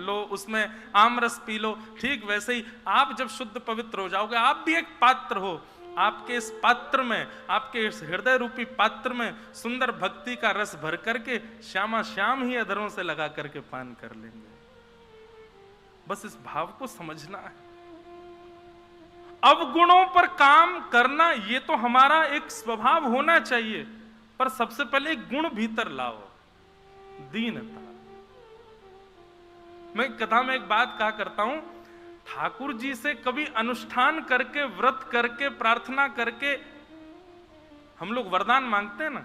लो, उसमें आम रस पी लो। ठीक वैसे ही आप जब शुद्ध पवित्र हो जाओगे, आप भी एक पात्र हो। आपके इस पात्र में, आपके इस हृदय रूपी पात्र में सुंदर भक्ति का रस भर करके श्यामा श्याम ही अधरों से लगा करके पान कर लेंगे। बस इस भाव को समझना है। अवगुणों पर काम करना ये तो हमारा एक स्वभाव होना चाहिए, पर सबसे पहले एक गुण भीतर लाओ, दीनता। मैं कथा में एक बात कहा करता हूं, ठाकुर जी से कभी अनुष्ठान करके, व्रत करके, प्रार्थना करके हम लोग वरदान मांगते हैं ना।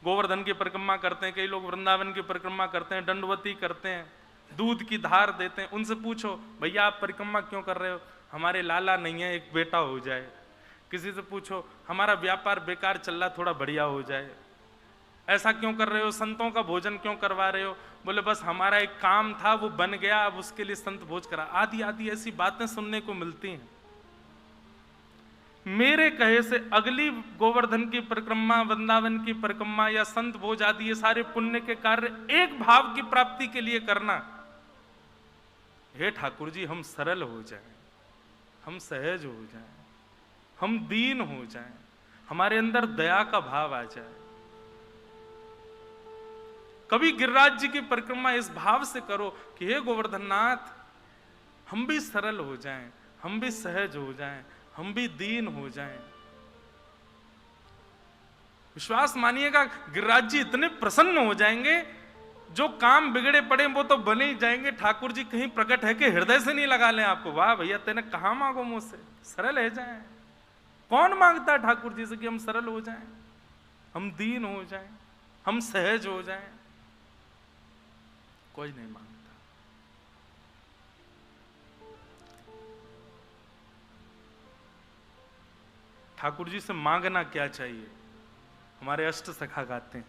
गोवर्धन की परिक्रमा करते हैं, कई लोग वृंदावन की परिक्रमा करते हैं, दंडवती करते हैं, दूध की धार देते हैं। उनसे पूछो, भैया आप परिक्रमा क्यों कर रहे हो? हमारे लाला नहीं है, एक बेटा हो जाए। किसी से पूछो, हमारा व्यापार बेकार चल रहा, थोड़ा बढ़िया हो जाए। ऐसा क्यों कर रहे हो? संतों का भोजन क्यों करवा रहे हो? बोले बस हमारा एक काम था, वो बन गया, अब उसके लिए संत भोज करा। आदि आदि ऐसी बातें सुनने को मिलती हैं। मेरे कहे से अगली गोवर्धन की परिक्रमा, वृंदावन की परिक्रमा या संत भोज आदि ये सारे पुण्य के कार्य एक भाव की प्राप्ति के लिए करना, हे ठाकुर जी हम सरल हो जाएं, हम सहज हो जाएं, हम दीन हो जाएं, हमारे अंदर दया का भाव आ जाए। कभी गिरिराज जी की परिक्रमा इस भाव से करो कि हे गोवर्धननाथ हम भी सरल हो जाएं, हम भी सहज हो जाएं, हम भी दीन हो जाएं। विश्वास मानिएगा, गिरिराज जी इतने प्रसन्न हो जाएंगे, जो काम बिगड़े पड़े वो तो बने ही जाएंगे। ठाकुर जी कहीं प्रकट है कि हृदय से नहीं लगा लें आपको, वाह भैया तेने कहा मांगो मुझसे, सरल हो जाएं। कौन मांगता है ठाकुर जी से कि हम सरल हो जाएं, हम दीन हो जाएं, हम सहज हो जाएं? कोई नहीं मांगता। ठाकुर जी से मांगना क्या चाहिए? हमारे अष्ट सखा गाते हैं,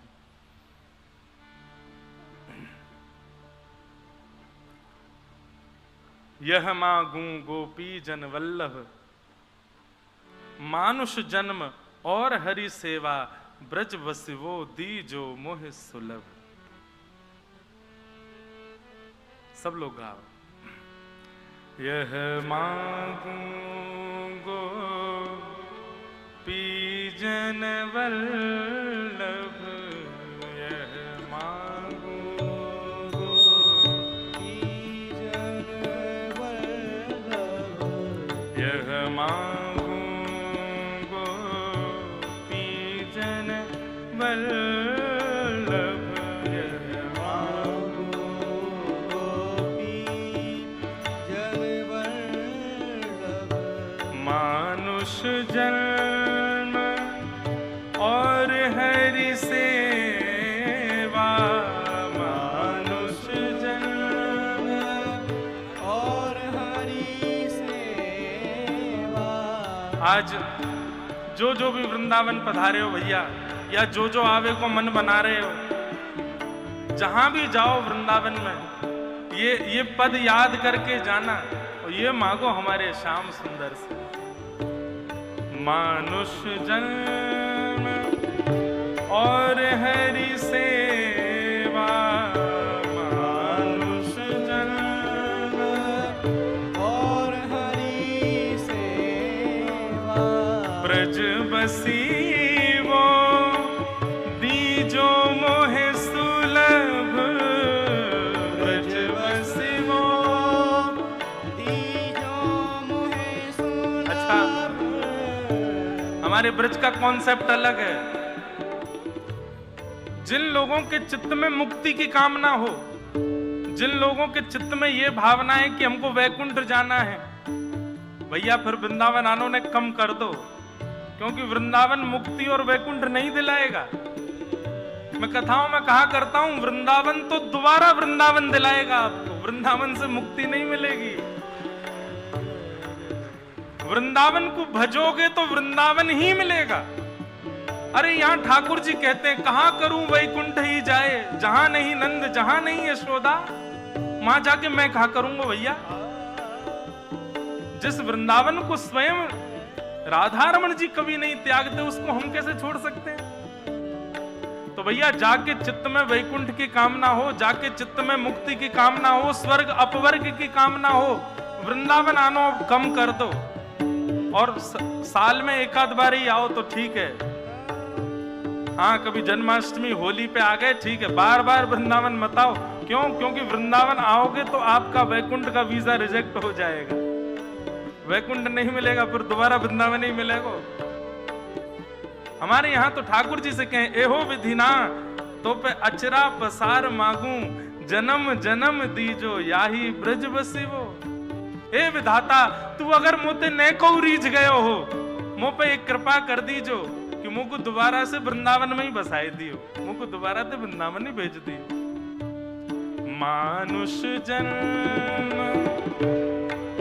यह मांगू गोपी जन वल्लभ, मानुष जन्म और हरि सेवा, ब्रज वसिवो दीजो मोह सुलभ। सब लोग गाओ। यह मांगू गोपी जन वल्लभ, यह मांगू गोपी जन वल्लभ, यह मांगू गोपी जन वल्लभ, यह मांगू गोपी जन वल्लभ, मानुष जन्म और हरि सेवा, मानुष जन्म और हरि सेवा। आज जो भी वृंदावन पधारे हो भैया, या जो आवे को मन बना रहे हो, जहां भी जाओ वृंदावन में ये पद याद करके जाना और ये मांगो हमारे श्याम सुंदर से। मानुष जन्म और हरि सेवा, मानुष जन्म और हरि सेवा, ब्रज बसीवो दीजो मोहे सुलभ, ब्रज बसीवो दीजो मोहे सुलभ। अच्छा, हमारे ब्रज का कॉन्सेप्ट अलग है। जिन लोगों के चित्त में मुक्ति की कामना हो, जिन लोगों के चित्त में यह भावना है कि हमको वैकुंठ जाना है, भैया फिर वृंदावन आनो ने कम कर दो, क्योंकि वृंदावन मुक्ति और वैकुंठ नहीं दिलाएगा। मैं कथाओं में कहा करता हूं, वृंदावन तो दोबारा वृंदावन दिलाएगा आपको, वृंदावन से मुक्ति नहीं मिलेगी। वृंदावन को भजोगे तो वृंदावन ही मिलेगा। अरे यहां ठाकुर जी कहते हैं, कहां करूं वैकुंठ ही जाए, जहां नहीं नंद जहां नहीं यशोदा, वहां जाके मैं कहा करूंगा भैया। जिस वृंदावन को स्वयं राधा रमण जी कभी नहीं त्यागते, उसको हम कैसे छोड़ सकते हैं? तो भैया जाके चित्त में वैकुंठ की कामना हो, जाके चित्त में मुक्ति की कामना हो, स्वर्ग अपवर्ग की कामना हो, वृंदावन आनो कम कर दो, और साल में एक आध बार ही आओ तो ठीक है। हाँ, कभी जन्माष्टमी होली पे आ गए ठीक है, बार बार वृंदावन मत आओ। क्यों? क्योंकि वृंदावन आओगे तो आपका वैकुंठ का वीजा रिजेक्ट हो जाएगा, वैकुंठ नहीं मिलेगा, फिर दोबारा वृंदावन ही मिलेगा। हमारे यहाँ तो ठाकुर जी से कहें, एहो विधिना तो पे अचरा पसार मांगू, जन्म जन्म दीजो याही ब्रज बसिवो। हे विधाता, तू अगर मुझे नेको रीझ गयो हो, मुझ पे एक कृपा कर दीजो कि मुझको दोबारा से वृंदावन में ही बसाए दियो, मुझको दोबारा से वृंदावन ही भेज दियो। मानुष जन्म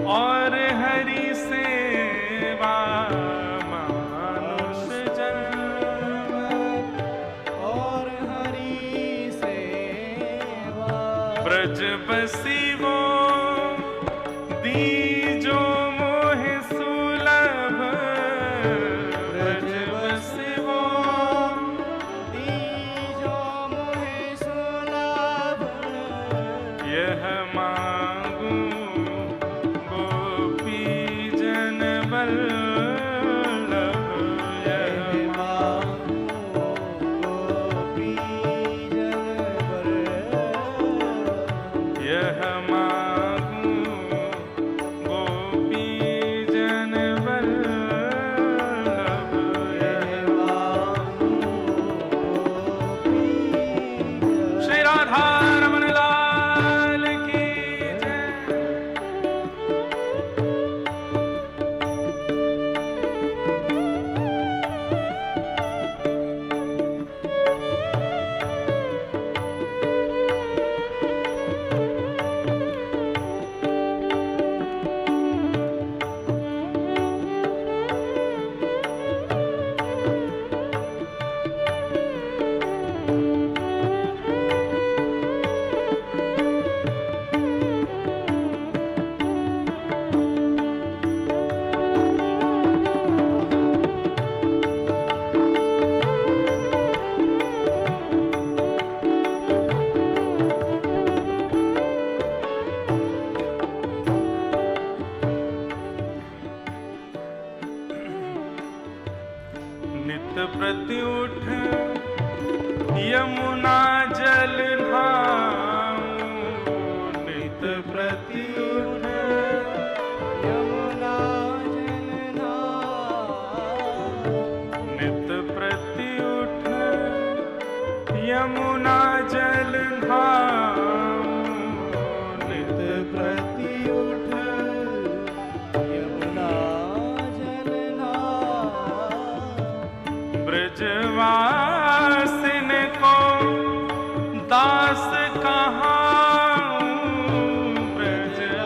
और हरि सेवा, मानुष जन्म और हरि सेवा, ब्रज बसिवो दीजो मोहि सुलभ, ब्रज बसिवो दीजो मोहि सुलभ, यह मांगू गोपी जन बल्लभ, यह मांगू गोपी जन बल्लभ, यह मांगू गोपी जन बल्लभ, यह मांगू गोपी। श्री राधा रमन लाल की जय। नित प्रति उठ यमुना जल नहाऊं, नित प्रति उठ यमुना जल नहाऊं, नित प्रति उठ यमुना जल नहाऊं, नित प्रति उठ यमुना जल नहाऊं, ब्रजवासिन को दास कहाऊं, ब्रजवासिन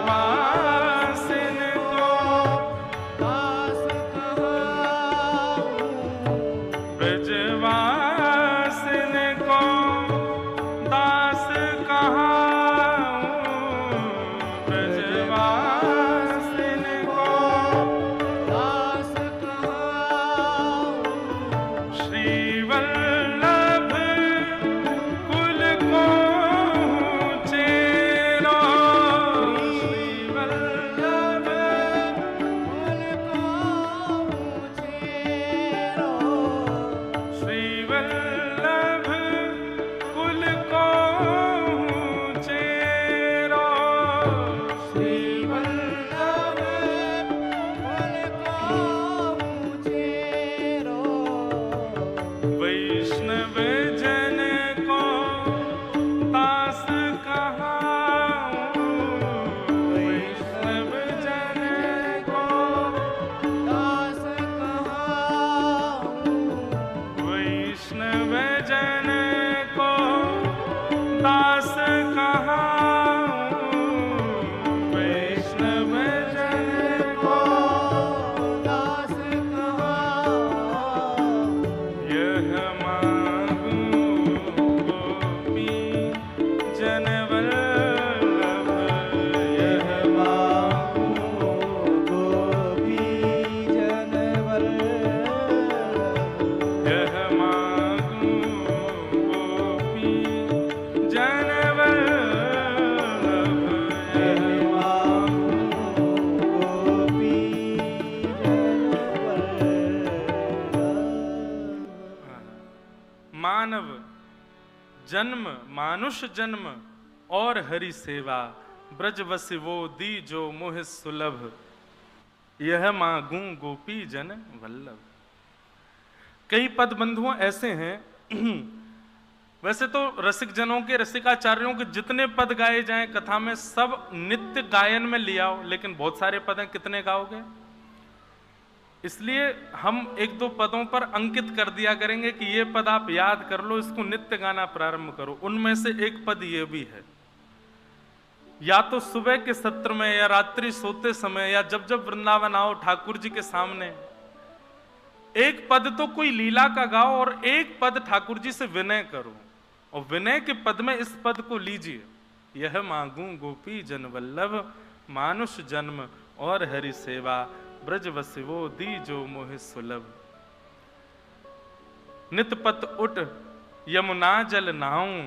जन्म मानुष जन्म और हरि सेवा, ब्रज वसि वो दी जो मोह सुलभ, यह मांगू गोपी जन वल्लभ। कई पद बंधुओं ऐसे हैं वैसे तो रसिक जनों के, रसिकाचार्यों के जितने पद गाए जाएं कथा में सब नित्य गायन में लिया हो, लेकिन बहुत सारे पद हैं, कितने गाओगे? इसलिए हम एक दो पदों पर अंकित कर दिया करेंगे कि ये पद आप याद कर लो, इसको नित्य गाना प्रारंभ करो। उनमें से एक पद ये भी है, या तो सुबह के सत्र में या रात्रि सोते समय या जब जब वृंदावन आओ ठाकुर जी के सामने, एक पद तो कोई लीला का गाओ और एक पद ठाकुर जी से विनय करो। और विनय के पद में इस पद को लीजिए, यह मांगू गोपी जन वल्लभ, मानुष जन्म और हरि सेवा, ब्रज वसिवो दी जो मोह सुलभ। नित पत उठ यमुना जल नहाऊं,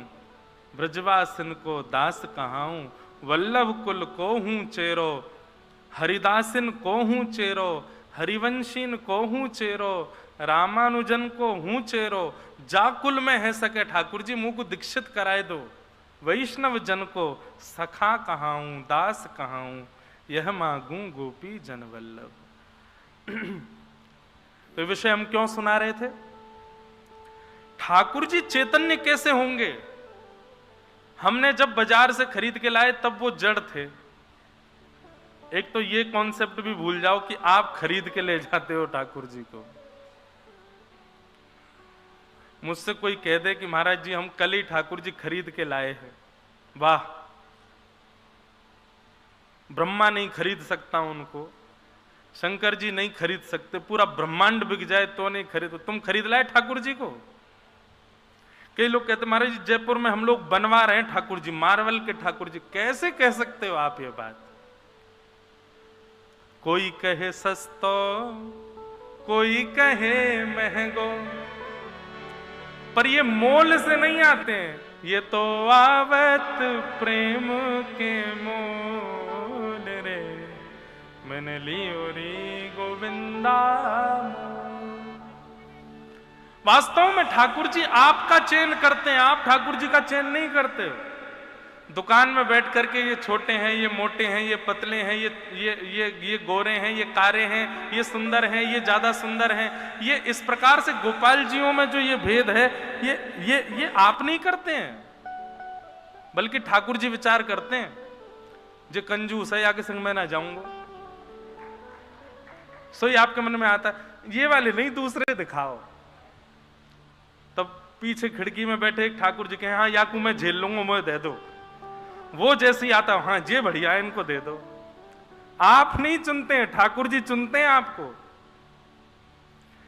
ब्रजवासिन को दास कहाऊं, वल्लभ कुल को हूं चेरो, हरिदासिन को हूं चेरो, हरिवंशीन को हूं चेरो, रामानुजन को हूं चेरो, जाकुल में है सके ठाकुर जी मुंह को दीक्षित कराए दो, वैष्णव जन को सखा कहाऊं, दास कहाऊं, यह मांगू गोपी जन वल्लभ। तो विषय हम क्यों सुना रहे थे? ठाकुर जी चैतन्य कैसे होंगे? हमने जब बाजार से खरीद के लाए तब वो जड़ थे। एक तो ये कॉन्सेप्ट भी भूल जाओ कि आप खरीद के ले जाते हो ठाकुर जी को। मुझसे कोई कह दे कि महाराज जी हम कल ही ठाकुर जी खरीद के लाए हैं, वाह, ब्रह्मा नहीं खरीद सकता उनको, शंकर जी नहीं खरीद सकते, पूरा ब्रह्मांड बिक जाए तो नहीं खरीद, तुम खरीद लाए ठाकुर जी को? कई लोग कहते महाराज जी जयपुर में हम लोग बनवा रहे हैं ठाकुर जी, मार्वल के ठाकुर जी। कैसे कह सकते हो आप ये बात? कोई कहे सस्तो, कोई कहे महंगो, पर ये मोल से नहीं आते हैं, ये तो आवत प्रेम के मोल रे, मैंने लियो रे गोविंदा। वास्तव में ठाकुर जी आपका चयन करते हैं, आप ठाकुर जी का चयन नहीं करते। दुकान में बैठ करके ये छोटे हैं, ये मोटे हैं, ये पतले हैं, ये गोरे हैं, ये कारे हैं, ये सुंदर हैं, ये ज्यादा सुंदर हैं, ये इस प्रकार से गोपाल जियों में जो ये भेद है ये आप नहीं करते हैं, बल्कि ठाकुर जी विचार करते हैं। जो कंजूस है आगे संग में ना जाऊंगा, सो ये आपके मन में आता है, ये वाले नहीं दूसरे दिखाओ। तब पीछे खिड़की में बैठे एक ठाकुर जी कहे हाँ याकू मैं झेल लूंगा, मुझे दे दो। वो जैसे ही आता हाँ ये बढ़िया है, इनको दे दो। आप नहीं चुनते हैं, ठाकुर जी चुनते हैं आपको।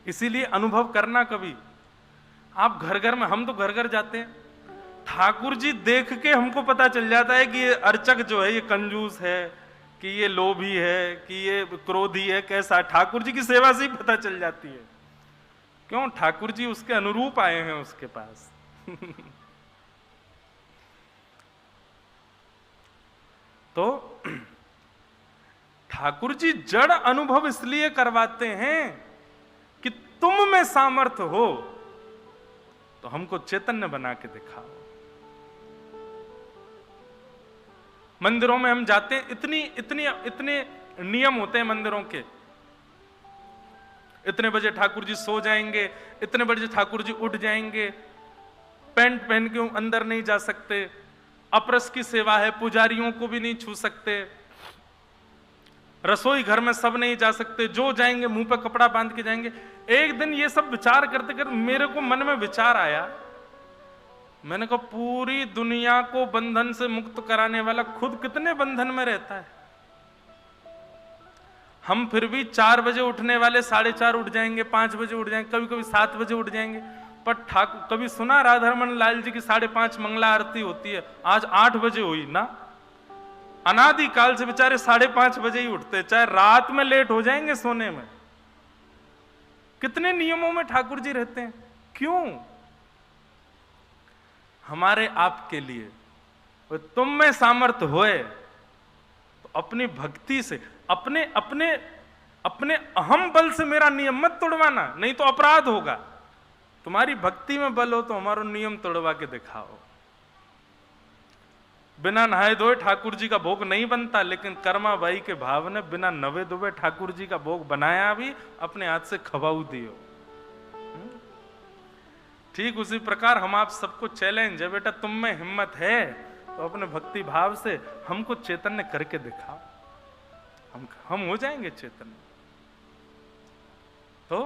इसीलिए अनुभव करना कभी आप घर घर में, हम तो घर घर जाते हैं, ठाकुर जी देख के हमको पता चल जाता है कि ये अर्चक जो है ये कंजूस है, कि ये लोभी है, कि ये क्रोधी है, कैसा। ठाकुर जी की सेवा से ही पता चल जाती है। क्यों? ठाकुर जी उसके अनुरूप आए हैं उसके पास। तो ठाकुर जी जड़ अनुभव इसलिए करवाते हैं कि तुम में सामर्थ्य हो तो हमको चैतन्य बना के दिखाओ। मंदिरों में हम जाते हैं, इतने नियम होते हैं मंदिरों के। इतने बजे ठाकुर जी सो जाएंगे, इतने बजे ठाकुर जी उठ जाएंगे, पैंट पहन के अंदर नहीं जा सकते, अपरस की सेवा है, पुजारियों को भी नहीं छू सकते, रसोई घर में सब नहीं जा सकते, जो जाएंगे मुंह पर कपड़ा बांध के जाएंगे। एक दिन ये सब विचार करते करते मेरे को मन में विचार आया, मैंने कहा पूरी दुनिया को बंधन से मुक्त कराने वाला खुद कितने बंधन में रहता है। हम फिर भी 4 बजे उठने वाले 4:30 उठ जाएंगे, 5 बजे उठ जाएंगे, कभी कभी 7 बजे उठ जाएंगे। पर ठाकुर, कभी सुना राधारमण लाल जी की 5:30 मंगला आरती होती है, आज 8 बजे हुई ना। अनादि काल से बेचारे 5:30 बजे ही उठते, चाहे रात में लेट हो जाएंगे सोने में। कितने नियमों में ठाकुर जी रहते हैं। क्यों? हमारे आपके लिए। तुम में सामर्थ्य होए तो अपनी भक्ति से, अपने अपने अपने अहम बल से मेरा नियम मत तोड़वाना, नहीं तो अपराध होगा। तुम्हारी भक्ति में बल हो तो हमारा नियम तोड़वा के दिखाओ। बिना नहाए धोए ठाकुर जी का भोग नहीं बनता, लेकिन कर्मा बाई के भाव ने बिना नवे धोए ठाकुर जी का भोग बनाया भी, अपने हाथ से खवाऊ दियो। ठीक उसी प्रकार हम आप सबको चैलेंज है, बेटा तुम में हिम्मत है तो अपने भक्ति भाव से हमको चैतन्य करके दिखाओ, हम हो जाएंगे चैतन्य। तो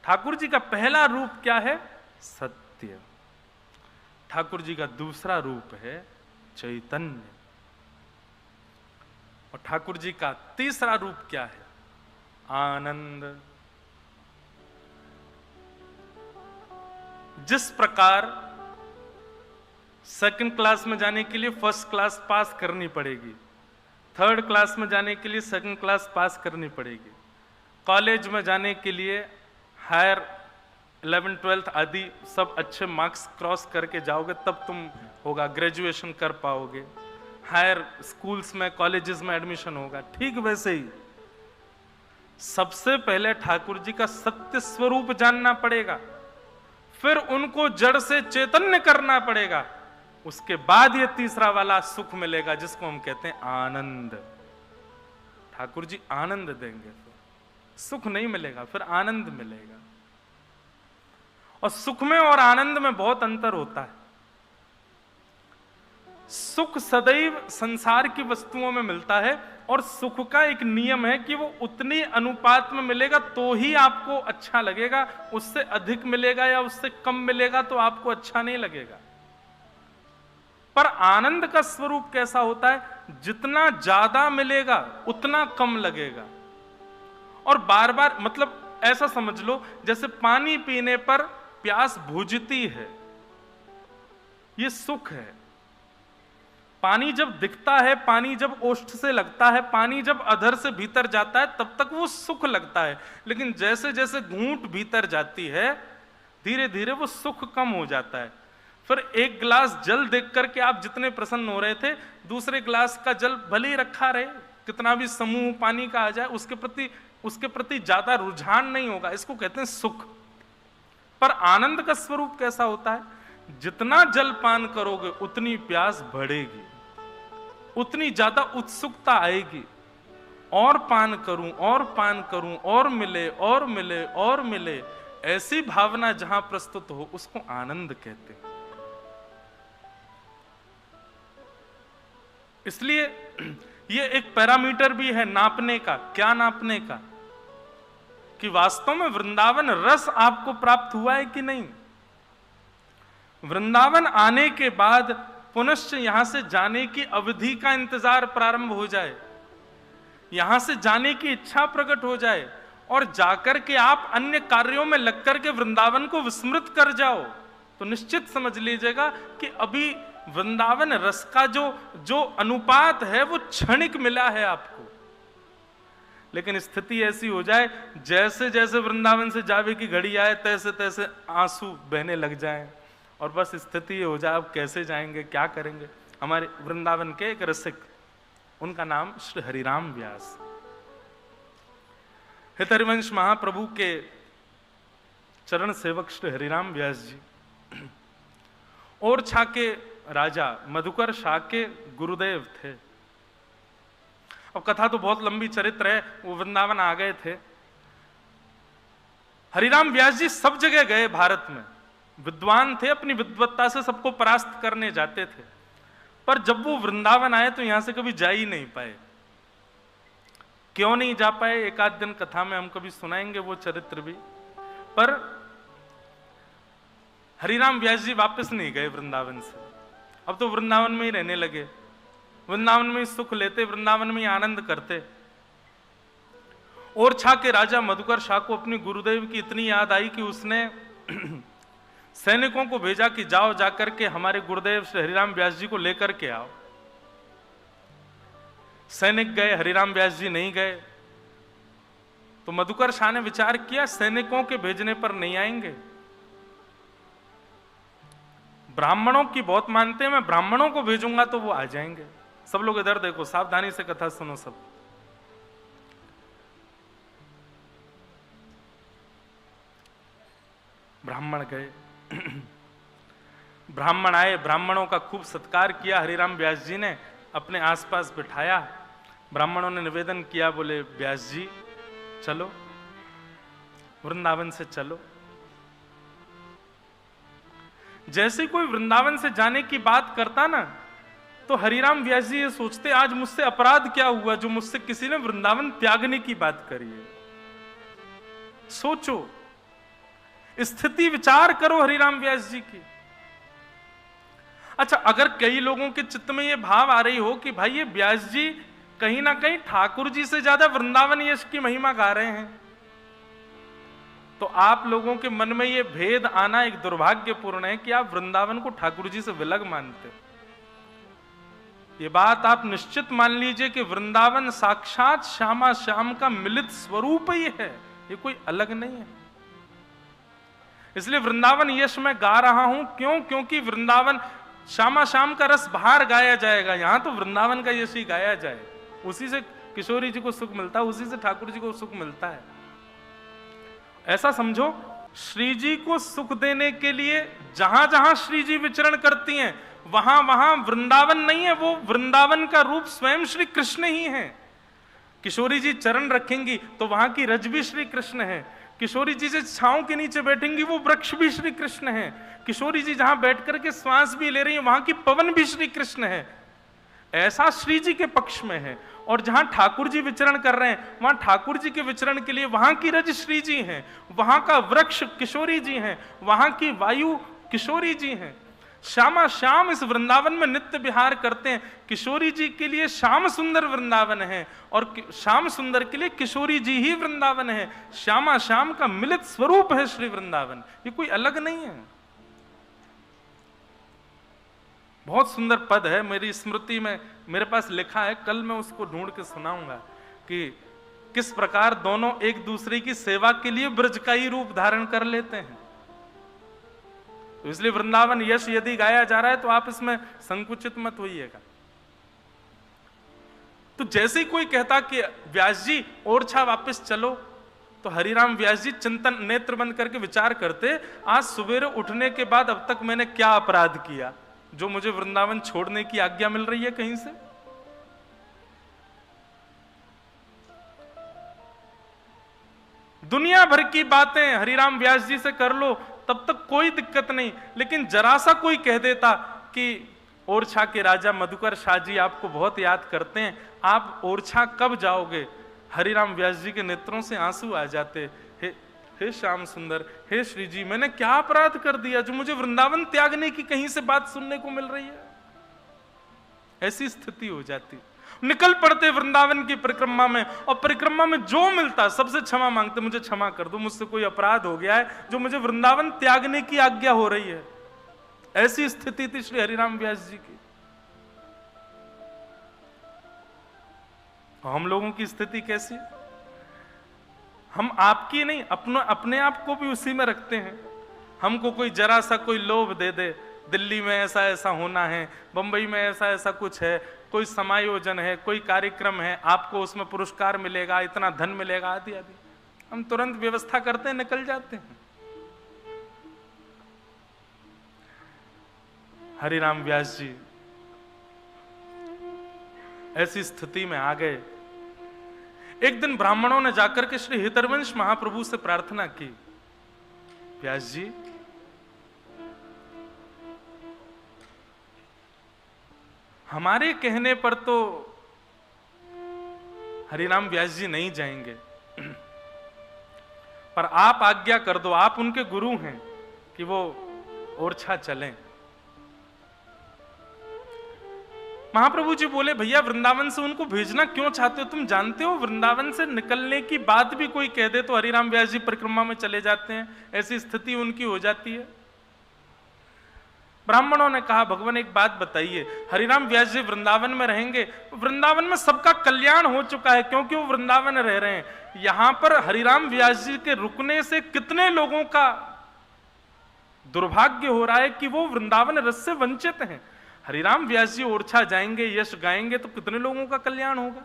ठाकुर जी का पहला रूप क्या है? सत्य। ठाकुर जी का दूसरा रूप है चैतन्य। और ठाकुर जी का तीसरा रूप क्या है? आनंद। जिस प्रकार सेकंड क्लास में जाने के लिए फर्स्ट क्लास पास करनी पड़ेगी, थर्ड क्लास में जाने के लिए सेकंड क्लास पास करनी पड़ेगी, कॉलेज में जाने के लिए हायर 11th 12th आदि सब अच्छे मार्क्स क्रॉस करके जाओगे तब तुम होगा ग्रेजुएशन कर पाओगे, हायर स्कूल्स में कॉलेजेस में एडमिशन होगा। ठीक वैसे ही सबसे पहले ठाकुर जी का सत्य स्वरूप जानना पड़ेगा, फिर उनको जड़ से चैतन्य करना पड़ेगा, उसके बाद ये तीसरा वाला सुख मिलेगा जिसको हम कहते हैं आनंद। ठाकुर जी आनंद देंगे, फिर सुख नहीं मिलेगा, फिर आनंद मिलेगा। और सुख में और आनंद में बहुत अंतर होता है। सुख सदैव संसार की वस्तुओं में मिलता है, और सुख का एक नियम है कि वो उतनी अनुपात में मिलेगा तो ही आपको अच्छा लगेगा, उससे अधिक मिलेगा या उससे कम मिलेगा तो आपको अच्छा नहीं लगेगा। पर आनंद का स्वरूप कैसा होता है? जितना ज्यादा मिलेगा उतना कम लगेगा। और बार बार, मतलब ऐसा समझ लो जैसे पानी पीने पर प्यास बुझती है, ये सुख है। पानी जब दिखता है, पानी जब ओष्ठ से लगता है, पानी जब अधर से भीतर जाता है, तब तक वो सुख लगता है। लेकिन जैसे जैसे घूंट भीतर जाती है, धीरे धीरे वो सुख कम हो जाता है। फिर एक गिलास जल देख करके आप जितने प्रसन्न हो रहे थे, दूसरे गिलास का जल भले ही रखा रहे, कितना भी समूह पानी का आ जाए, उसके प्रति ज्यादा रुझान नहीं होगा। इसको कहते हैं सुख। पर आनंद का स्वरूप कैसा होता है? जितना जल पान करोगे उतनी प्यास बढ़ेगी, उतनी ज्यादा उत्सुकता आएगी, और पान करूं और पान करूं, और मिले और मिले और मिले, ऐसी भावना जहां प्रस्तुत हो उसको आनंद कहते हैं। इसलिए ये एक पैरामीटर भी है नापने का। क्या नापने का? कि वास्तव में वृंदावन रस आपको प्राप्त हुआ है कि नहीं। वृंदावन आने के बाद पुनश्च यहां से जाने की अवधि का इंतजार प्रारंभ हो जाए, यहां से जाने की इच्छा प्रकट हो जाए, और जाकर के आप अन्य कार्यों में लगकर के वृंदावन को विस्मृत कर जाओ, तो निश्चित समझ लीजिएगा कि अभी वृंदावन रस का जो अनुपात है वो क्षणिक मिला है आपको। लेकिन स्थिति ऐसी हो जाए, जैसे जैसे वृंदावन से जावे की घड़ी आए, तैसे तैसे आंसू बहने लग जाएं, और बस स्थिति ये हो जाए अब कैसे जाएंगे, क्या करेंगे। हमारे वृंदावन के एक रसिक, उनका नाम श्री हरिराम व्यास, हित हरिवंश महाप्रभु के चरण सेवक श्री हरिराम व्यास जी ओरछा के राजा मधुकर शाह के गुरुदेव थे। अब कथा तो बहुत लंबी चरित्र है। वो वृंदावन आ गए थे। हरिराम व्यास जी सब जगह गए भारत में, विद्वान थे, अपनी विद्वत्ता से सबको परास्त करने जाते थे। पर जब वो वृंदावन आए तो यहां से कभी जा ही नहीं पाए। क्यों नहीं जा पाए, एक आध दिन कथा में हम कभी सुनाएंगे वो चरित्र भी। पर हरिराम व्यास जी वापस नहीं गए वृंदावन से। अब तो वृंदावन में ही रहने लगे, वृंदावन में ही सुख लेते, वृंदावन में ही आनंद करते। ओरछा के राजा मधुकर शाह को अपनी गुरुदेव की इतनी याद आई कि उसने सैनिकों को भेजा कि जाओ जाकर के हमारे गुरुदेव श्री हरिराम व्यास जी को लेकर के आओ। सैनिक गए, हरिराम व्यास जी नहीं गए। तो मधुकर शाह ने विचार किया, सैनिकों के भेजने पर नहीं आएंगे, ब्राह्मणों की बहुत मानते हैं, मैं ब्राह्मणों को भेजूंगा तो वो आ जाएंगे। सब लोग इधर देखो, सावधानी से कथा सुनो सब। ब्राह्मण गए। ब्राह्मण आए, ब्राह्मणों का खूब सत्कार किया हरिराम व्यास जी ने, अपने आसपास बिठाया। ब्राह्मणों ने निवेदन किया, बोले व्यास जी चलो वृंदावन से चलो। जैसे कोई वृंदावन से जाने की बात करता ना, तो हरिराम व्यास जी ये सोचते आज मुझसे अपराध क्या हुआ जो मुझसे किसी ने वृंदावन त्यागने की बात करी है। सोचो, स्थिति विचार करो हरिराम व्यास जी की। अच्छा, अगर कई लोगों के चित्त में यह भाव आ रही हो कि भाई ये व्यास जी कहीं ना कहीं ठाकुर जी से ज्यादा वृंदावन यश की महिमा गा रहे हैं, तो आप लोगों के मन में यह भेद आना एक दुर्भाग्यपूर्ण है कि आप वृंदावन को ठाकुर जी से विलग मानते हो। ये बात आप निश्चित मान लीजिए कि वृंदावन साक्षात श्यामा श्याम का मिलित स्वरूप ही है, ये कोई अलग नहीं है। इसलिए वृंदावन यश मैं गा रहा हूं, क्यों? क्योंकि वृंदावन श्यामा श्याम का रस बाहर गाया जाएगा, यहां तो वृंदावन का यश ही गाया जाए। उसी से किशोरी जी को सुख मिलता है, उसी से ठाकुर जी को सुख मिलता है। ऐसा समझो, श्री जी को सुख देने के लिए जहां जहां श्री जी विचरण करती हैं वहां वहां वृंदावन नहीं है, वो वृंदावन का रूप स्वयं श्री कृष्ण ही है। किशोरी जी चरण रखेंगी तो वहां की रज भी श्री कृष्ण है। किशोरी जी से छांव के नीचे बैठेंगी वो वृक्ष भी श्री कृष्ण है। किशोरी जी जहां बैठ करके श्वास भी ले रही है वहां की पवन भी श्री कृष्ण है। ऐसा श्री जी के पक्ष में है। और जहां ठाकुर जी विचरण कर रहे हैं वहां ठाकुर जी के विचरण के लिए वहां की रज श्री जी हैं, वहां का वृक्ष किशोरी जी हैं, वहां की वायु किशोरी जी हैं। श्यामा श्याम इस वृंदावन में नित्य विहार करते हैं। किशोरी जी के लिए श्याम सुंदर वृंदावन है और श्याम सुंदर के लिए किशोरी जी ही वृंदावन है। श्यामा श्याम का मिलित स्वरूप है श्री वृंदावन, ये कोई अलग नहीं है। बहुत सुंदर पद है, मेरी स्मृति में मेरे पास लिखा है, कल मैं उसको ढूंढ के सुनाऊंगा कि किस प्रकार दोनों एक दूसरे की सेवा के लिए ब्रज का ही रूप धारण कर लेते हैं। तो इसलिए वृंदावन यश यदि गाया जा रहा है तो आप इसमें संकुचित मत होइएगा। तो जैसे ही कोई कहता कि व्यास जी ओरछा वापस चलो, तो हरिराम व्यास जी चिंतन नेत्र बंद करके विचार करते, आज सवेरे उठने के बाद अब तक मैंने क्या अपराध किया जो मुझे वृंदावन छोड़ने की आज्ञा मिल रही है कहीं से। दुनिया भर की बातें हरिराम व्यास जी से कर लो तब तक कोई दिक्कत नहीं, लेकिन जरा सा कोई कह देता कि ओरछा के राजा मधुकर शाह जी आपको बहुत याद करते हैं, आप ओरछा कब जाओगे? हरिराम व्यास जी के नेत्रों से आंसू आ जाते। हे श्याम सुंदर, हे श्री जी, मैंने क्या अपराध कर दिया जो मुझे वृंदावन त्यागने की कहीं से बात सुनने को मिल रही है? ऐसी स्थिति हो जाती। निकल पड़ते वृंदावन की परिक्रमा में, और परिक्रमा में जो मिलता सबसे क्षमा मांगते, मुझे क्षमा कर दो, मुझसे कोई अपराध हो गया है जो मुझे वृंदावन त्यागने की आज्ञा हो रही है। ऐसी स्थिति थी श्री हरिराम व्यास जी की। हम लोगों की स्थिति कैसी? हम आपकी नहीं, अपने आप को भी उसी में रखते हैं। हमको कोई जरा सा कोई लोभ दे दे, दिल्ली में ऐसा ऐसा होना है, बंबई में ऐसा ऐसा कुछ है, कोई समायोजन है, कोई कार्यक्रम है, आपको उसमें पुरस्कार मिलेगा, इतना धन मिलेगा, आदि आदि, हम तुरंत व्यवस्था करते हैं, निकल जाते हैं। हरिराम व्यास जी ऐसी स्थिति में आ गए। एक दिन ब्राह्मणों ने जाकर के श्री हितरवंश महाप्रभु से प्रार्थना की, व्यास जी हमारे कहने पर तो हरिराम व्यास जी नहीं जाएंगे, पर आप आज्ञा कर दो, आप उनके गुरु हैं, कि वो ओरछा चलें। महाप्रभु जी बोले, भैया वृंदावन से उनको भेजना क्यों चाहते हो? तुम जानते हो वृंदावन से निकलने की बात भी कोई कह दे तो हरिराम व्यास जी परिक्रमा में चले जाते हैं, ऐसी स्थिति उनकी हो जाती है। ब्राह्मणों ने कहा, भगवान एक बात बताइए, हरिराम व्यास जी वृंदावन में रहेंगे, वृंदावन में सबका कल्याण हो चुका है क्योंकि वो वृंदावन रह रहे हैं। यहां पर हरिराम व्यास जी के रुकने से कितने लोगों का दुर्भाग्य हो रहा है कि वो वृंदावन रस से वंचित हैं। हरिराम व्यास जी ओरछा जाएंगे, यश गाएंगे तो कितने लोगों का कल्याण होगा?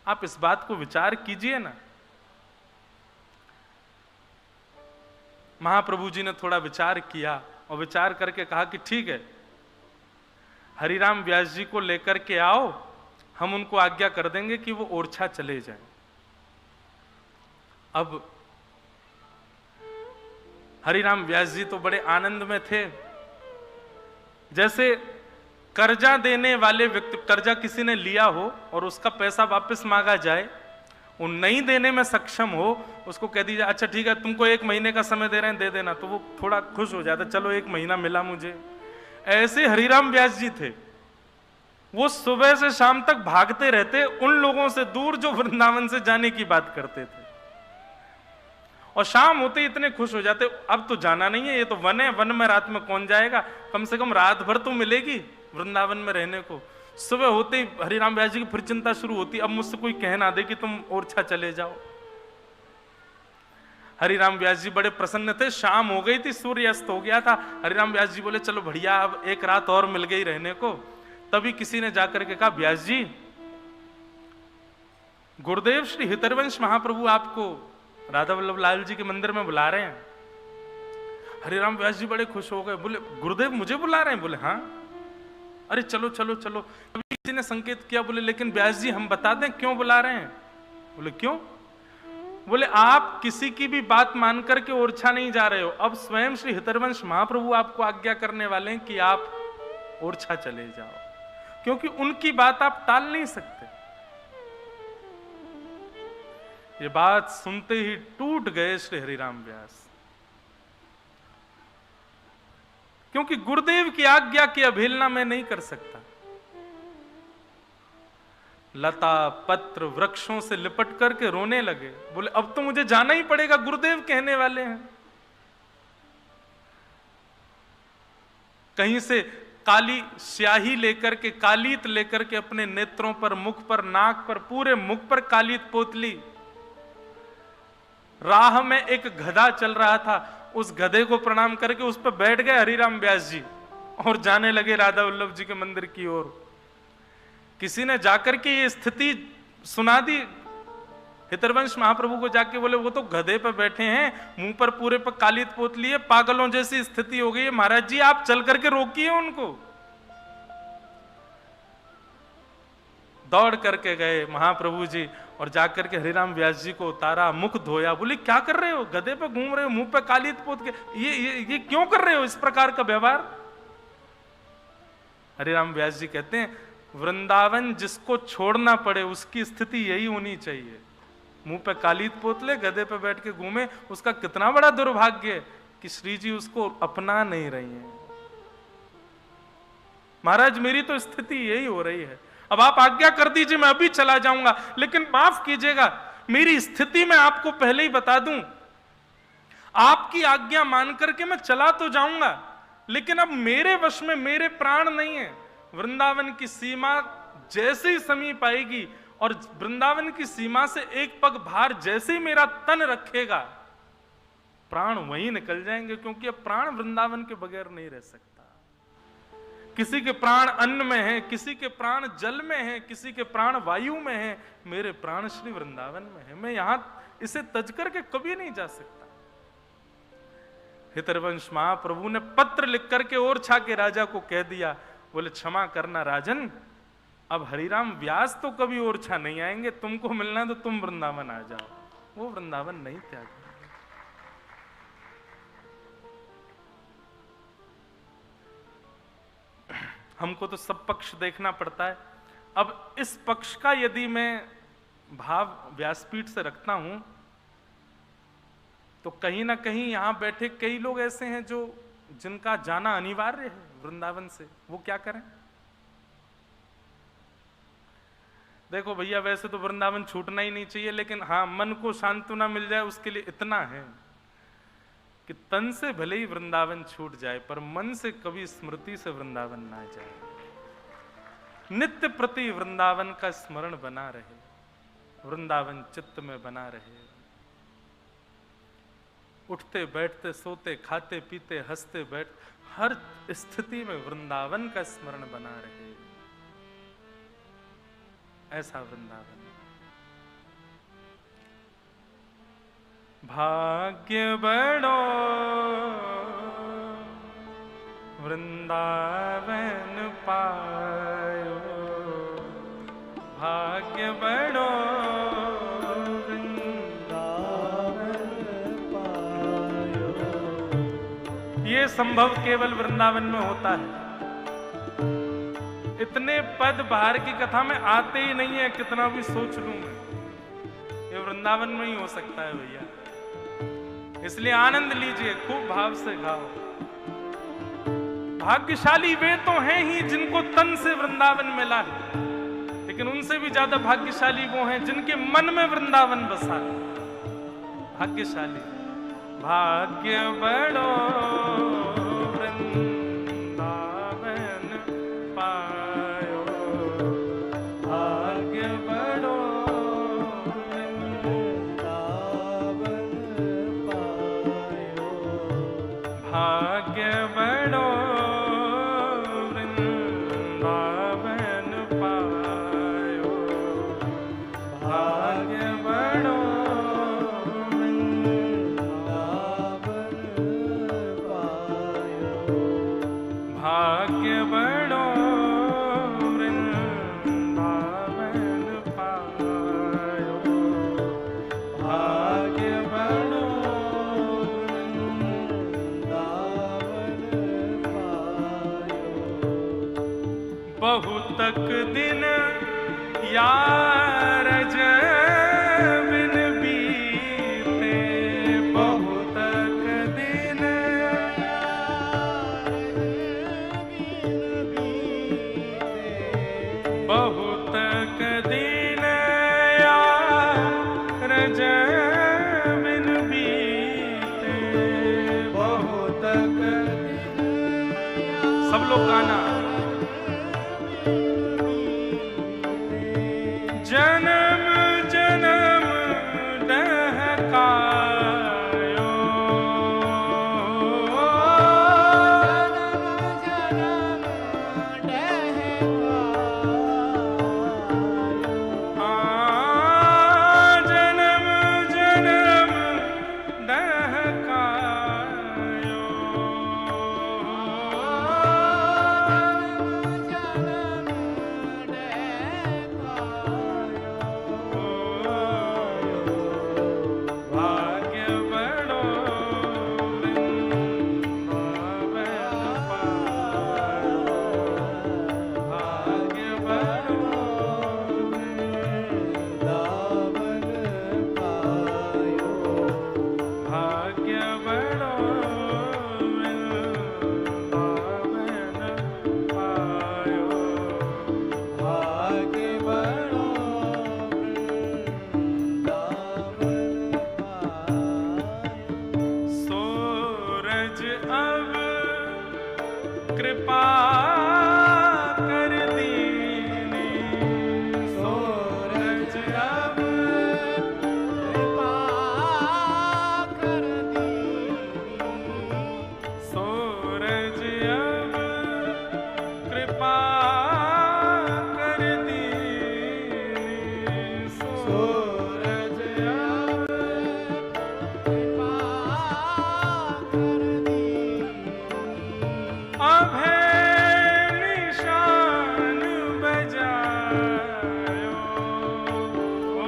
आप इस बात को विचार कीजिए ना। महाप्रभु जी ने थोड़ा विचार किया और विचार करके कहा कि ठीक है, हरिराम व्यास जी को लेकर के आओ, हम उनको आज्ञा कर देंगे कि वो ओरछा चले जाएं। अब हरिराम व्यास जी तो बड़े आनंद में थे। जैसे कर्जा देने वाले व्यक्ति, कर्जा किसी ने लिया हो और उसका पैसा वापस मांगा जाए, वो नहीं देने में सक्षम हो, उसको कह दीजिए अच्छा ठीक है तुमको 1 महीने का समय दे रहे हैं, दे देना, तो वो थोड़ा खुश हो जाता, चलो 1 महीना मिला मुझे। ऐसे हरिराम व्यास जी थे, वो सुबह से शाम तक भागते रहते उन लोगों से दूर जो वृंदावन से जाने की बात करते थे, और शाम होते इतने खुश हो जाते, अब तो जाना नहीं है, ये तो वन है, वन में रात में कौन जाएगा, कम से कम रात भर तो मिलेगी वृंदावन में रहने को। सुबह होते ही हरिराम व्यास जी की फिर चिंता शुरू होती, अब मुझसे कोई कह ना दे कि तुम ओरछा चले जाओ। हरिराम व्यास जी बड़े प्रसन्न थे, शाम हो गई थी, सूर्य अस्त हो गया था। हरिराम व्यास जी बोले चलो बढ़िया, अब 1 रात और मिल गई रहने को। तभी किसी ने जाकर के कहा, व्यास जी, गुरुदेव श्री हितरवंश महाप्रभु आपको राधा वल्लभ लाल जी के मंदिर में बुला रहे हैं। हरिराम व्यास जी बड़े खुश हो गए, बोले गुरुदेव मुझे बुला रहे हैं? बोले हाँ। अरे चलो चलो चलो। तभी किसी ने संकेत किया, बोले लेकिन व्यास जी हम बता दें क्यों बुला रहे हैं? बोले क्यों? बोले आप किसी की भी बात मान करके ओरछा नहीं जा रहे हो, अब स्वयं श्री हितरवंश महाप्रभु आपको आज्ञा करने वाले हैं कि आप ओरछा चले जाओ, क्योंकि उनकी बात आप टाल नहीं सकते। ये बात सुनते ही टूट गए श्री हरिराम व्यास, क्योंकि गुरुदेव की आज्ञा की अवहेलना मैं नहीं कर सकता। लता पत्र वृक्षों से लिपट करके रोने लगे, बोले अब तो मुझे जाना ही पड़ेगा, गुरुदेव कहने वाले हैं। कहीं से काली स्याही लेकर के, कालीत लेकर के अपने नेत्रों पर, मुख पर, नाक पर, पूरे मुख पर कालीत पोत ली। राह में एक गधा चल रहा था, उस गधे को प्रणाम करके उस पर बैठ गए हरिराम व्यास जी और जाने लगे राधा वल्लभ जी के मंदिर की ओर। किसी ने जाकर के ये स्थिति सुना दी हितरवंश महाप्रभु को, जाके बोले वो तो गधे पे बैठे हैं, मुंह पर पूरे पर कालीत पोत लिए, पागलों जैसी स्थिति हो गई है, महाराज जी आप चल करके रोकिए उनको। दौड़ करके गए महाप्रभु जी और जाकर के हरिराम व्यास जी को उतारा, मुख धोया, बोले क्या कर रहे हो, गधे पे घूम रहे हो, मुंह पे कालीत पोत के, ये क्यों कर रहे हो इस प्रकार का व्यवहार? हरिराम व्यास जी कहते हैं वृंदावन जिसको छोड़ना पड़े उसकी स्थिति यही होनी चाहिए, मुंह पे कालीत पोत ले, गधे पे बैठ के घूमे, उसका कितना बड़ा दुर्भाग्य है कि श्री जी उसको अपना नहीं रही हैं। महाराज मेरी तो स्थिति यही हो रही है, अब आप आज्ञा कर दीजिए मैं अभी चला जाऊंगा, लेकिन माफ कीजिएगा मेरी स्थिति मैं आपको पहले ही बता दूं, आपकी आज्ञा मान करके मैं चला तो जाऊंगा, लेकिन अब मेरे वश में मेरे प्राण नहीं है। वृंदावन की सीमा जैसे ही समीप आएगी और वृंदावन की सीमा से एक पग बाहर जैसे ही मेरा तन रखेगा, प्राण वहीं निकल जाएंगे, क्योंकि अब प्राण वृंदावन के बगैर नहीं रह सकता। किसी के प्राण अन्न में है, किसी के प्राण जल में है, किसी के प्राण वायु में है, मेरे प्राण श्री वृंदावन में है, मैं यहां इसे तज करके कभी नहीं जा सकता। हितरवंश महाप्रभु ने पत्र लिख करके ओरछा के राजा को कह दिया, बोले क्षमा करना राजन, अब हरिराम व्यास तो कभी ओरछा नहीं आएंगे, तुमको मिलना है तो तुम वृंदावन आ जाओ। वो वृंदावन नहीं त्यागेंगे। हमको तो सब पक्ष देखना पड़ता है। अब इस पक्ष का यदि मैं भाव व्यासपीठ से रखता हूं तो कहीं ना कहीं यहां बैठे कई लोग ऐसे हैं जो जिनका जाना अनिवार्य है वृंदावन से, वो क्या करें? देखो भैया वैसे तो वृंदावन छूटना ही नहीं चाहिए, लेकिन हाँ मन को सांत्वना मिल जाए उसके लिए इतना है कि तन से भले ही वृंदावन छूट जाए पर मन से कभी स्मृति से वृंदावन ना जाए, नित्य प्रति वृंदावन का स्मरण बना रहे, वृंदावन चित्त में बना रहे, उठते बैठते सोते खाते पीते हंसते बैठ हर स्थिति में वृंदावन का स्मरण बना रहे, ऐसा वृंदावन। भाग्य बड़ो वृंदावन पायो, भाग्य बड़ो वृंदावन पायो। ये संभव केवल वृंदावन में होता है। इतने पद बाहर की कथा में आते ही नहीं है, कितना भी सोच लूं मैं, ये वृंदावन में ही हो सकता है भैया। इसलिए आनंद लीजिए, खूब भाव से गाओ। भाग्यशाली वे तो हैं ही जिनको तन से वृंदावन मिला है, लेकिन उनसे भी ज्यादा भाग्यशाली वो हैं जिनके मन में वृंदावन बसा है। भाग्यशाली, भाग्य बड़ो वृंदावन पायो, भाग्य बड़ो वृंदावन पायो, भाग्य बड़ो वृंदावन पायो, भाग्य बड़ो भाग्य बड़ो वृंदावन पायो, भाग्य बड़ो वृंदावन पायो। बहुतक दिन यार जबिन बीते, बहुतक दिन बहुतक दिन यार जबिन बीते, बहुतक सब लोग गाना। जन्म जन्म डहकायो, जन्म जन्म डहकायो, भाग्य बड़ो वृंदावन पायो, भाग्य बड़ो वृंदावन पायो, भाग्य बड़ो वृंदावन पायो, भाग्य बड़ो वृंदावन पायो। सूरज अब कृपा कर दीनी, सूरज अब कृपा कर दीनी, सूरज अब कृपा कर दीनी, सूरज अब कृपा कर दीनी। अभय निशान बजायो, ओ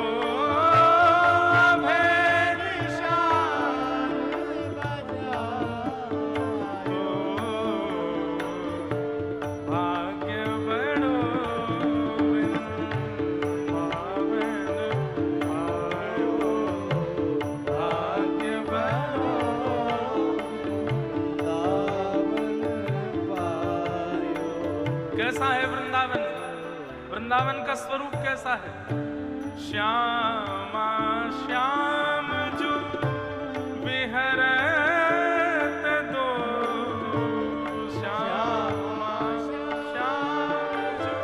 अभय निशान बजायो, भाग्य बड़ो वृंदावन पायो, भाग्य बड़ो वृंदावन पायो। कैसा है वृंदावन? वृंदावन का स्वरूप कैसा है? श्यामा श्याम जो विहरत दो, श्यामा श्याम जो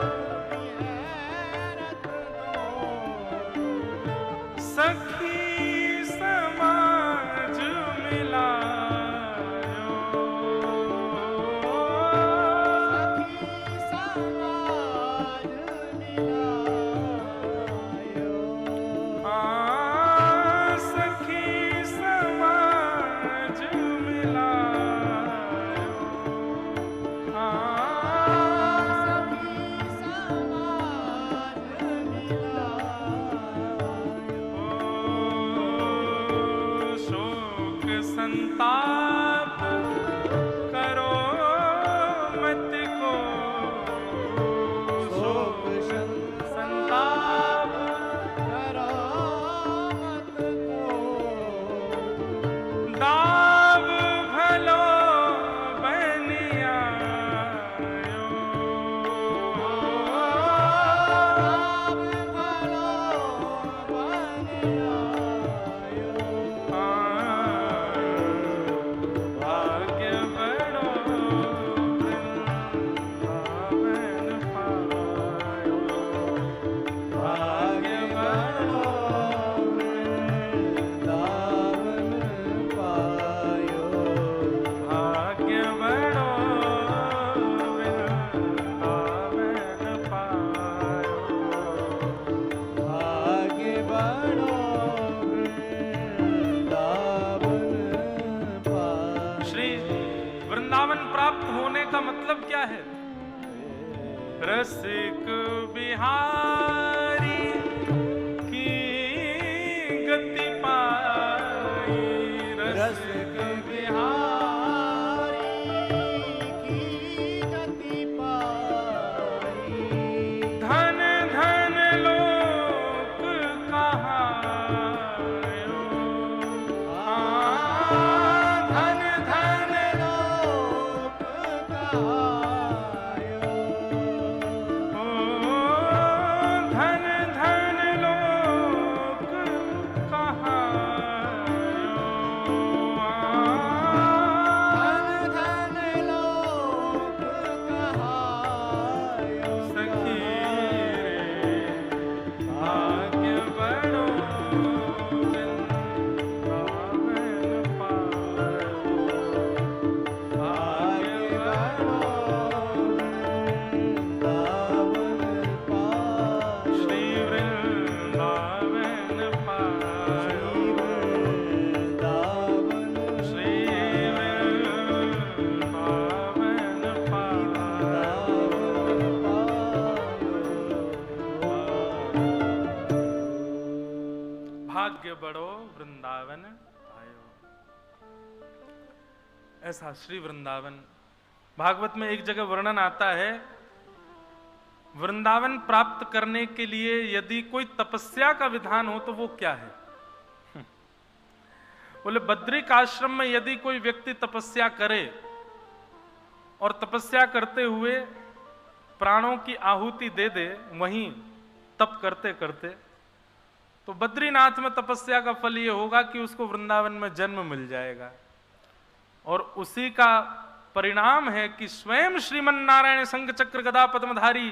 विहरत दो, सखी समाज मिलायो, सखी समाज मिलायो, सखी समाज मिलायो, संताप करो मत को, शोक संताप करो मत को, दाव भलो बनियायो, दाव भलो बनियायो, भाग्य बड़ो वृंदावन पायो, भाग्य बड़ो वृंदावन पायो, भाग्य बड़ो वृंदावन पायो, भाग्य बड़ो वृंदावन पायो। श्री वृंदावन प्राप्त होने का मतलब क्या है? रसिक बिहारी की गति पाई, रसिक बिहारी की गति पाई, धन धन लोक कहायो, धन धन लोक कहायो, ओ, धन धन लोक कहायो, धन धन लोक कहायो, सखी रे भाग्य बड़ो वृंदावन पायो, भाग्य बड़ो वृंदावन पायो, श्री वृंदावन पायो, वृंदावन श्री वृंदावन पायो, भाग्य बड़ो वृंदावन आयो। ऐसा श्री वृंदावन भागवत में एक जगह वर्णन आता है, वृंदावन प्राप्त करने के लिए यदि कोई तपस्या का विधान हो तो वो क्या है? बोले बद्रिक आश्रम में यदि कोई व्यक्ति तपस्या करे और तपस्या करते हुए प्राणों की आहुति दे दे वहीं तप करते करते, तो बद्रीनाथ में तपस्या का फल ये होगा कि उसको वृंदावन में जन्म मिल जाएगा। और उसी का परिणाम है कि स्वयं श्रीमन नारायण शंख चक्र गदा पद्मधारी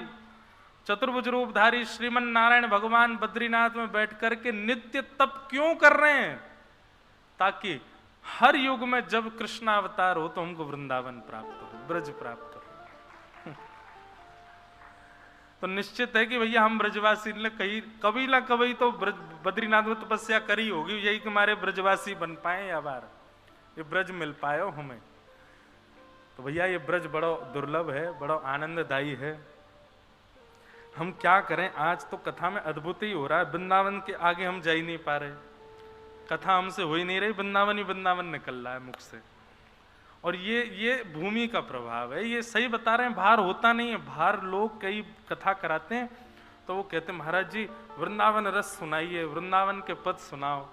चतुर्भुज रूपधारी श्रीमन नारायण भगवान बद्रीनाथ में बैठ करके नित्य तप क्यों कर रहे हैं? ताकि हर युग में जब कृष्णावतार हो तो हमको वृंदावन प्राप्त हो, ब्रज प्राप्त हो। तो निश्चित है कि भैया हम ब्रजवासी ने कहीं कभी ना कभी तो बद्रीनाथ में तपस्या करी होगी, यही कि हमारे ब्रजवासी बन पाए या बार ये ब्रज मिल पाए हो हमें। तो भैया ये ब्रज बड़ा दुर्लभ है, बड़ा आनंददायी है। हम क्या करें, आज तो कथा में अद्भुत ही हो रहा है, वृंदावन के आगे हम जा ही नहीं पा रहे, कथा हमसे हो ही नहीं रही, वृंदावन ही वृंदावन निकल रहा है मुख से। और ये भूमि का प्रभाव है, ये सही बता रहे हैं, बाहर होता नहीं है। बाहर लोग कई कथा कराते हैं तो वो कहते हैं महाराज जी वृंदावन रस सुनाइए, वृंदावन के पद सुनाओ।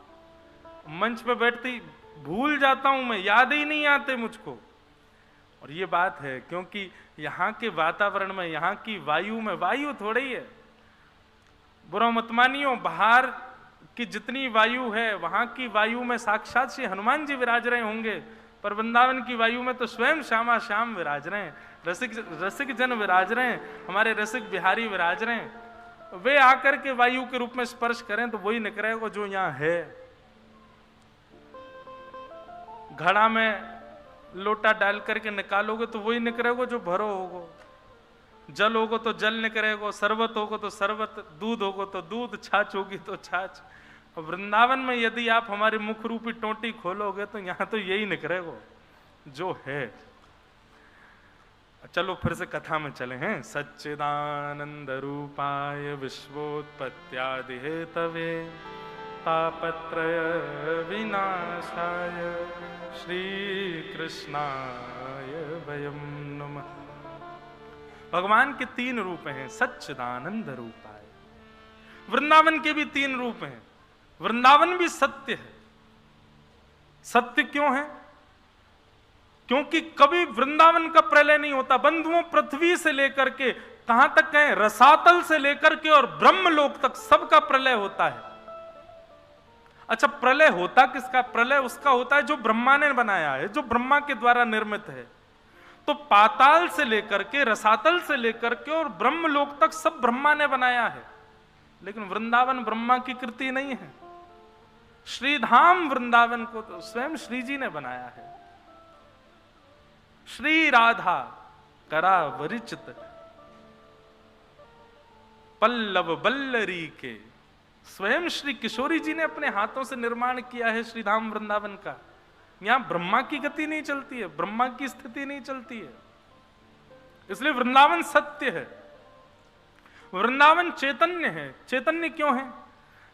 मंच पे बैठते ही भूल जाता हूं मैं, याद ही नहीं आते मुझको। और ये बात है क्योंकि यहाँ के वातावरण में, यहाँ की वायु में, वायु थोड़ी है, बुरा मत मानियो, बाहर की जितनी वायु है वहां की वायु में साक्षात श्री हनुमान जी विराज रहे होंगे, पर वृंदावन की वायु में तो स्वयं श्यामा श्याम विराज रहे हैं, रसिक जन विराज रहे हैं, हमारे रसिक बिहारी विराज रहे हैं। वे आकर के वायु के रूप में स्पर्श करें तो वही निकलेगा जो यहाँ है। घड़ा में लोटा डाल करके निकालोगे तो वही निकलेगा जो भरो होगो, जल होगो तो जल निकलेगा, शरबत होगो तो शरबत, दूध होगो तो दूध, छाछ होगी तो छाछ। और वृंदावन में यदि आप हमारी मुख रूपी टोटी खोलोगे तो यहाँ तो यही निकलेगा जो है। चलो फिर से कथा में चले हैं। सच्चिदानंद रूपाय विश्वोत्पत्त्यादि हेतवे तापत्रय विनाशाय श्री कृष्णाय वयम नमः। भगवान के 3 रूप हैं, सच्चिदानंद रूपाय। वृंदावन के भी 3 रूप हैं। वृंदावन भी सत्य है। सत्य क्यों है? क्योंकि कभी वृंदावन का प्रलय नहीं होता। बंधुओं, पृथ्वी से लेकर के कहां तक कहें, रसातल से लेकर के और ब्रह्मलोक तक सबका प्रलय होता है। अच्छा, प्रलय होता किसका? प्रलय उसका होता है जो ब्रह्मा ने बनाया है, जो ब्रह्मा के द्वारा निर्मित है। तो पाताल से लेकर के, रसातल से लेकर के और ब्रह्मलोक तक सब ब्रह्मा ने बनाया है। लेकिन वृंदावन ब्रह्मा की कृति नहीं है। श्रीधाम वृंदावन को तो स्वयं श्री जी ने बनाया है। श्री राधा करा वरिचित पल्लव बल्लरी के, स्वयं श्री किशोरी जी ने अपने हाथों से निर्माण किया है श्रीधाम वृंदावन का। यहां ब्रह्मा की गति नहीं चलती है, ब्रह्मा की स्थिति नहीं चलती है। इसलिए वृंदावन सत्य है। वृंदावन चैतन्य है। चैतन्य क्यों है?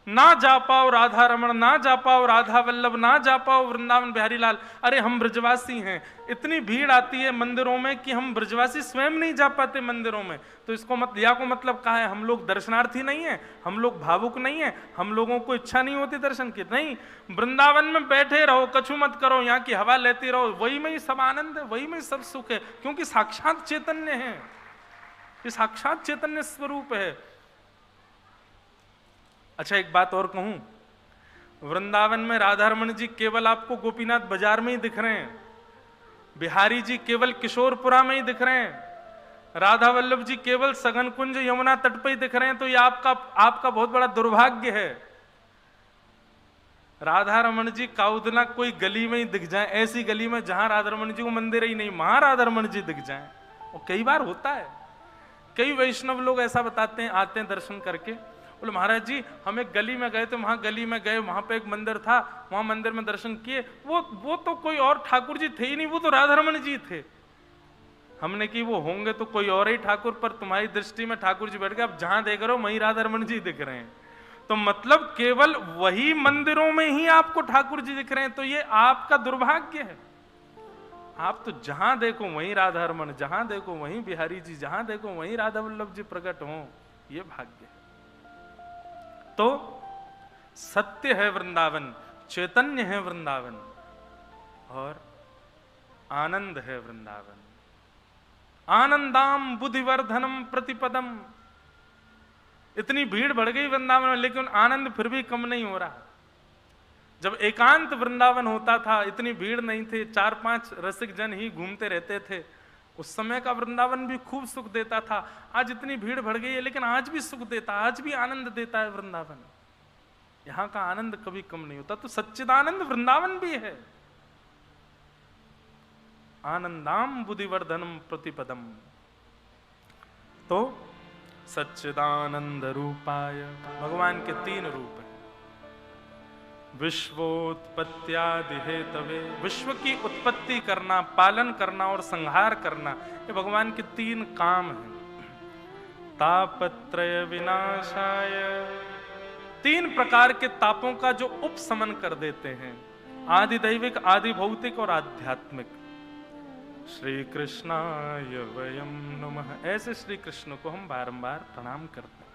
ना जा पाओ राधा रमण, ना जा पाओ राधा वल्लभ, ना जा पाओ वृंदावन बिहारी लाल। अरे हम ब्रजवासी हैं, इतनी भीड़ आती है मंदिरों में कि हम ब्रजवासी स्वयं नहीं जा पाते मंदिरों में। तो इसको मतलब कहा है, हम लोग दर्शनार्थी नहीं है, हम लोग भावुक नहीं है, हम लोगों को इच्छा नहीं होती दर्शन की। नहीं, वृंदावन में बैठे रहो, कछु मत करो, यहाँ की हवा लेती रहो, वही में ही सब आनंद है, वही में ही सब सुख है। क्योंकि साक्षात चैतन्य है, ये साक्षात चैतन्य स्वरूप है। अच्छा, एक बात और कहूं, वृंदावन में राधा रमण जी केवल आपको गोपीनाथ बाजार में ही दिख रहे हैं, बिहारी जी केवल किशोरपुरा में ही दिख रहे हैं, राधा वल्लभ जी केवल सघन कुंज यमुना तट पर ही दिख रहे हैं। तो ये आपका बहुत बड़ा दुर्भाग्य है। राधा रमण जी काउदना कोई गली में ही दिख जाए, ऐसी गली में जहां राधा रमण जी को मंदिर ही नहीं, वहां राधा रमण जी दिख जाए। और कई बार होता है, कई वैष्णव लोग ऐसा बताते हैं, आते हैं दर्शन करके, बोले महाराज जी हम एक गली में गए थे, वहां गली में गए, वहां पे एक मंदिर था, वहां मंदिर में दर्शन किए, वो तो कोई और ठाकुर जी थे ही नहीं, वो तो राधा रमण जी थे। हमने कि वो होंगे तो कोई और ही ठाकुर, पर तुम्हारी दृष्टि में ठाकुर जी बैठ गए, अब जहां देख रहे हो वहीं राधा रमण जी दिख रहे हैं। तो मतलब केवल वही मंदिरों में ही आपको ठाकुर जी दिख रहे हैं, तो ये आपका दुर्भाग्य है। आप तो जहां देखो वहीं राधा रमण, जहां देखो वहीं बिहारी जी, जहां देखो वहीं राधा वल्लभ जी प्रकट हो, ये भाग्य है। तो सत्य है वृंदावन, चैतन्य है वृंदावन, और आनंद है वृंदावन। आनंदाम बुद्धिवर्धनम प्रतिपदम। इतनी भीड़ बढ़ गई वृंदावन में, लेकिन आनंद फिर भी कम नहीं हो रहा। जब एकांत वृंदावन होता था, इतनी भीड़ नहीं थी, 4-5 रसिक जन ही घूमते रहते थे, उस समय का वृंदावन भी खूब सुख देता था। आज इतनी भीड़ बढ़ गई है, लेकिन आज भी सुख देता, आज भी आनंद देता है वृंदावन। यहां का आनंद कभी कम नहीं होता। तो सच्चिदानंद वृंदावन भी है। आनंदाम बुद्धिवर्धनम प्रतिपदम। तो सच्चिदानंद रूपाय, भगवान के 3 रूप हैं। विश्वोत्पत्त्यादि हेतवे, विश्व की उत्पत्ति करना, पालन करना और संहार करना, ये भगवान के 3 काम हैं। तापत्रय विनाशाय, 3 प्रकार के तापों का जो उपशमन कर देते हैं, आदि दैविक, आदि भौतिक और आध्यात्मिक। श्री कृष्णाय वयम नमः। ऐसे श्री कृष्ण को हम बारंबार प्रणाम करते हैं।